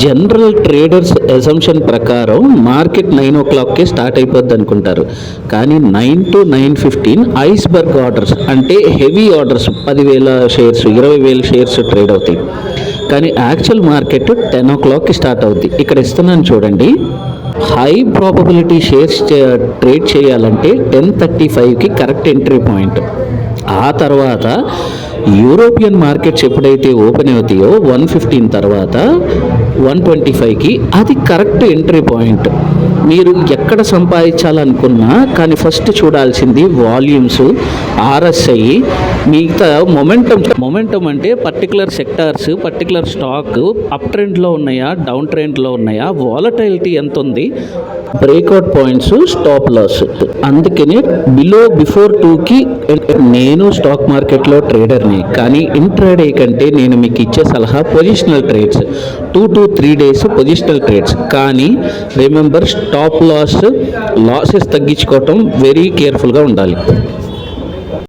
General traders assumption ప్రకారం market 9 o'clockకే start అయిపోద్ది అనుకుంటారు, కానీ 9 to 9:15 ఐస్బర్గ్ ఆర్డర్స్ అంటే heavy orders 10,000 shares 20,000 shares trade అవుతాయి. కానీ యాక్చువల్ మార్కెట్ 10 o'clockకి స్టార్ట్ అవుద్ది. ఇక్కడ ఇస్తున్నాను చూడండి, హై ప్రాబబిలిటీ షేర్స్ ట్రేడ్ చేయాలంటే 10:35కి కరెక్ట్ ఎంట్రీ పాయింట్. ఆ తర్వాత యూరోపియన్ మార్కెట్స్ ఎప్పుడైతే ఓపెన్ అవుతాయో 1:15 తర్వాత 1:25కి అది కరెక్ట్ ఎంట్రీ పాయింట్. మీరు ఎక్కడ సంపాదించాలనుకున్నా కానీ ఫస్ట్ చూడాల్సింది వాల్యూమ్స్, ఆర్ఎస్ఐ, మిగతా మొమెంటం అంటే particular sectors, particular stock up ట్రెండ్లో ఉన్నాయా, డౌన్ ట్రెండ్లో ఉన్నాయా, వాలటైలిటీ ఎంత ఉంది, బ్రేక్అవుట్ పాయింట్స్, స్టాప్ లాస్. అందుకని బిఫోర్ 2కి నేను స్టాక్ మార్కెట్లో ట్రేడర్ని, కానీ ఇంట్రాడే కంటే నేను మీకు ఇచ్చే సలహా positional trades, 2 to 3 days positional trades. కానీ రిమెంబర్, స్టాప్ లాసెస్ తగ్గించుకోవటం వెరీ కేర్ఫుల్గా ఉండాలి.